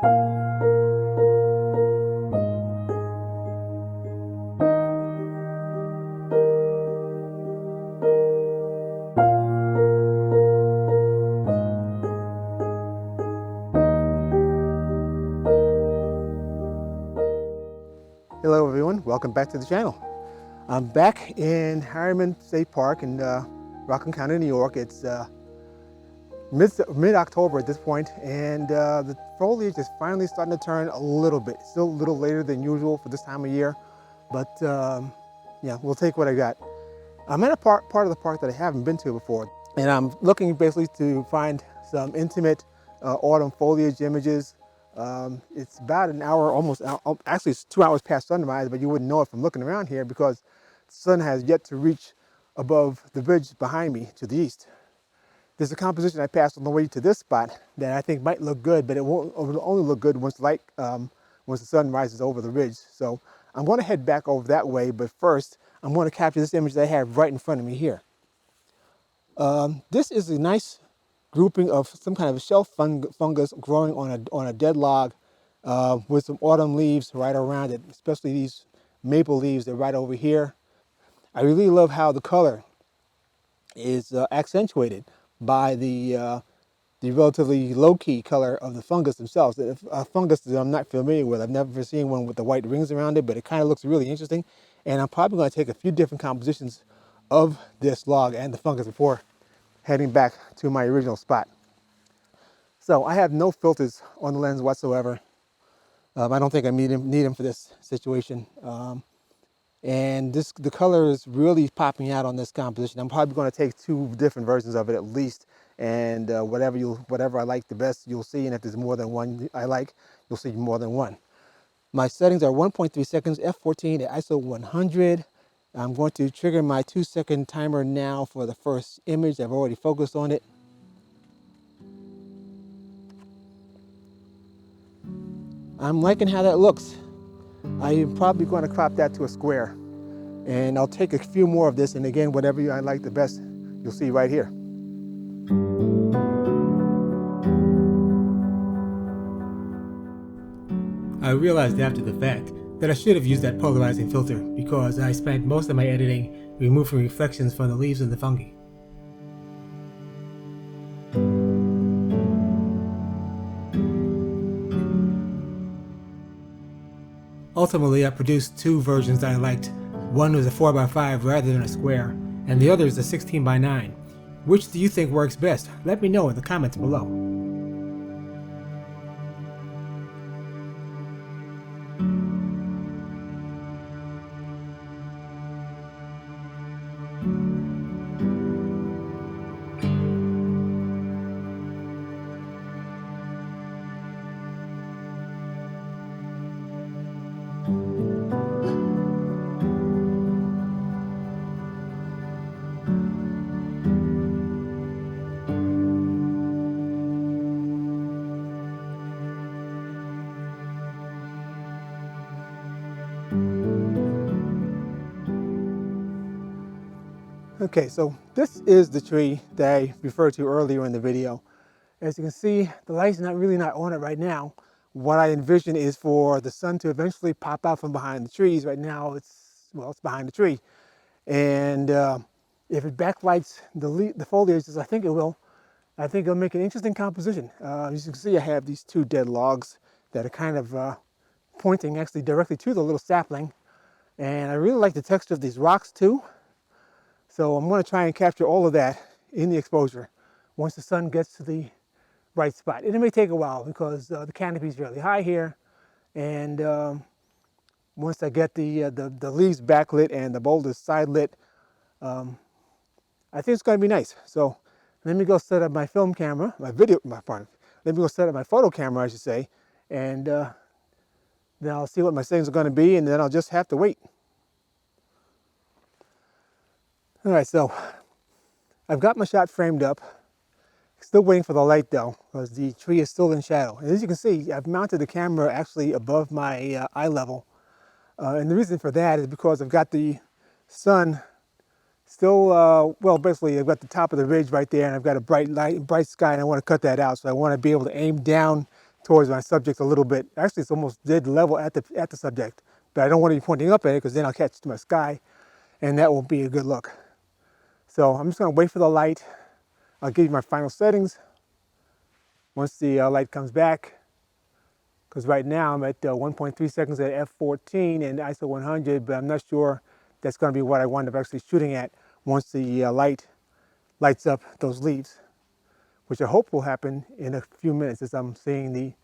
Hello everyone, welcome back to the channel. I'm back in Harriman State Park in Rockland County, New York. It's mid-October at this point, and the foliage is finally starting to turn a little bit. It's still a little later than usual for this time of year, but yeah, we'll take what I got. I'm in a part of the park that I haven't been to before, and I'm looking basically to find some intimate autumn foliage images. It's about an hour, actually it's 2 hours past sunrise, but you wouldn't know it from looking around here because the sun has yet to reach above the ridge behind me to the east. There's a composition I passed on the way to this spot that I think might look good, but it will only look good once once the sun rises over the ridge. So I'm going to head back over that way, but first I'm going to capture this image that I have right in front of me here. This is a nice grouping of some kind of shelf fungus growing on a dead log with some autumn leaves right around it, especially these maple leaves that are right over here. I really love how the color is accentuated by the relatively low-key color of the fungus themselves. A fungus that I'm not familiar with. I've never seen one with the white rings around it, but it kind of looks really interesting. And I'm probably going to take a few different compositions of this log and the fungus before heading back to my original spot. So I have no filters on the lens whatsoever. I don't think I need them for this situation. And the color is really popping out on this composition. I'm probably going to take two different versions of it at least, and whatever I like the best, you'll see. And if there's more than one I like, you'll see more than one. My settings are 1.3 seconds, f14 at ISO 100. I'm going to trigger my 2-second timer now for the first image. I've already focused on it. I'm liking how that looks. I'm probably going to crop that to a square. And I'll take a few more of this, and again, whatever I like the best, you'll see right here. I realized after the fact that I should have used that polarizing filter because I spent most of my editing removing reflections from the leaves and the fungi. Ultimately, I produced two versions that I liked. One was a 4x5 rather than a square, and the other is a 16x9. Which do you think works best? Let me know in the comments below. Okay, so this is the tree that I referred to earlier in the video. As you can see, the light's really not on it right now. What I envision is for the sun to eventually pop out from behind the trees. Right now, it's behind the tree. And if it backlights the foliage, as I think it will, I think it'll make an interesting composition. As you can see, I have these two dead logs that are kind of pointing actually directly to the little sapling. And I really like the texture of these rocks too. So I'm going to try and capture all of that in the exposure once the sun gets to the right spot. And it may take a while because the canopy is really high here. And once I get the leaves backlit and the boulders side lit, I think it's going to be nice. So let me go set up my film camera, let me go set up my photo camera, I should say. And then I'll see what my settings are going to be, and then I'll just have to wait. All right, so I've got my shot framed up. Still waiting for the light though, because the tree is still in shadow. And as you can see, I've mounted the camera actually above my eye level. And the reason for that is because I've got the sun still, basically I've got the top of the ridge right there, and I've got a bright sky, and I want to cut that out. So I want to be able to aim down towards my subject a little bit. Actually, it's almost dead level at the subject, but I don't want to be pointing up at it because then I'll catch my sky, and that won't be a good look. So I'm just going to wait for the light. I'll give you my final settings once the light comes back, because right now I'm at 1.3 seconds at f14 and ISO 100, but I'm not sure that's going to be what I wind up actually shooting at once the light lights up those leaves, which I hope will happen in a few minutes as I'm seeing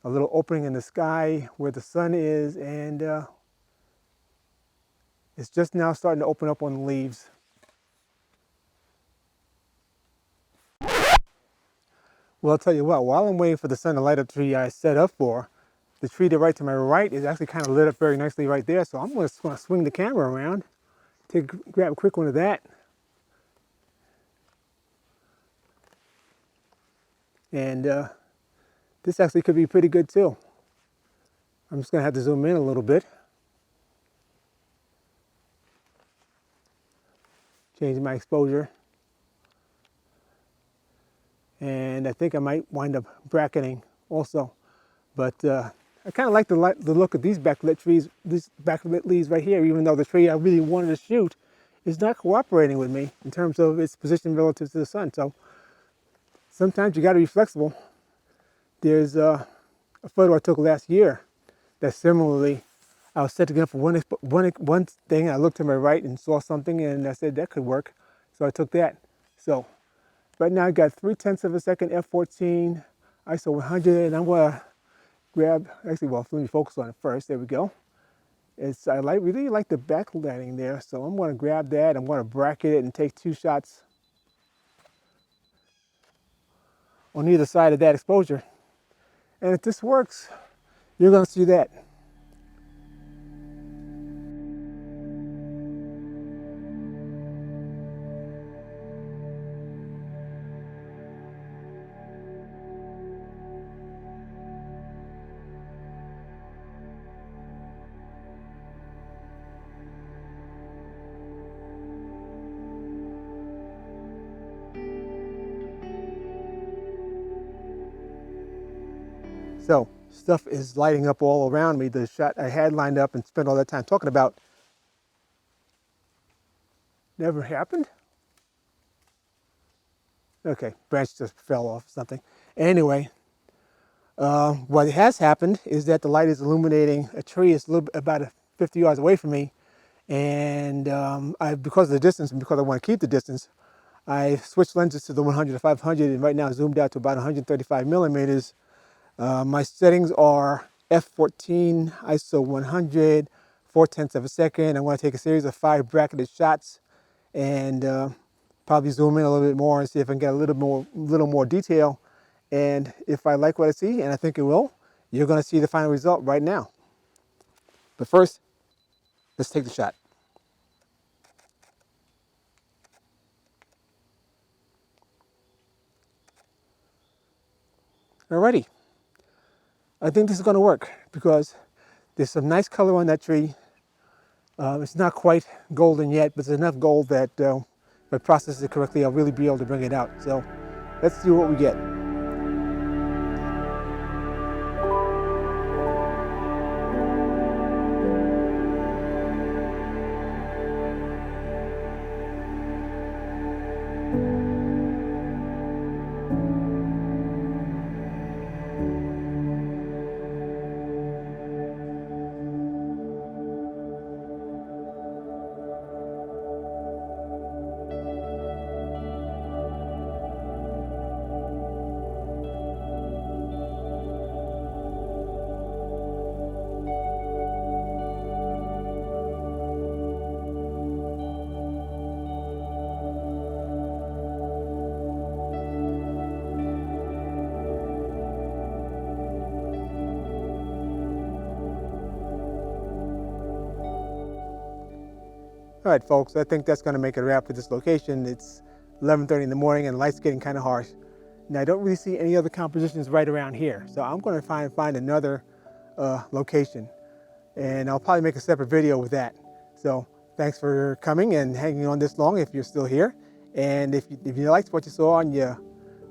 a little opening in the sky where the sun is, and it's just now starting to open up on the leaves. Well, I'll tell you what, while I'm waiting for the sun to light up the tree I set up for, the tree to right to my right is actually kind of lit up very nicely right there. So I'm going to swing the camera around, grab a quick one of that. And this actually could be pretty good too. I'm just going to have to zoom in a little bit. Change my exposure. And I think I might wind up bracketing also. But I kind of like the look of these backlit trees, these backlit leaves right here, even though the tree I really wanted to shoot is not cooperating with me in terms of its position relative to the sun. So sometimes you got to be flexible. There's a photo I took last year that similarly, I was setting up for one thing. I looked to my right and saw something, and I said that could work. So I took that. So right now I got 0.3 of a second f14, ISO 100, and I'm going to grab, actually, well, let me focus on it first. There we go. I really like the backlighting there, so I'm going to grab that. I'm going to bracket it and take 2 shots on either side of that exposure. And if this works, you're going to see that. So stuff is lighting up all around me. The shot I had lined up and spent all that time talking about never happened. Okay, branch just fell off or something. Anyway, what has happened is that the light is illuminating a tree. It's about 50 yards away from me, and because of the distance and because I want to keep the distance, I switched lenses to the 100 to 500, and right now zoomed out to about 135 millimeters. My settings are f14, ISO 100, 0.4 of a second. I'm going to take a series of 5 bracketed shots and probably zoom in a little bit more and see if I can get a little more detail. And if I like what I see, and I think it will, you're going to see the final result right now. But first, let's take the shot. Alrighty. I think this is going to work because there's some nice color on that tree. It's not quite golden yet, but it's enough gold that if I process it correctly, I'll really be able to bring it out. So let's see what we get. All right, folks, I think that's going to make it a wrap for this location. It's 11:30 in the morning and the light's getting kind of harsh. Now, I don't really see any other compositions right around here, so I'm going to find another location, and I'll probably make a separate video with that. So thanks for coming and hanging on this long if you're still here. And if you liked what you saw and you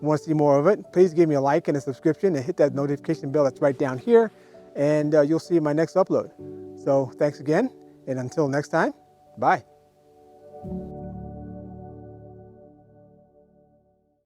want to see more of it, please give me a like and a subscription and hit that notification bell that's right down here, and you'll see my next upload. So thanks again, and until next time, bye.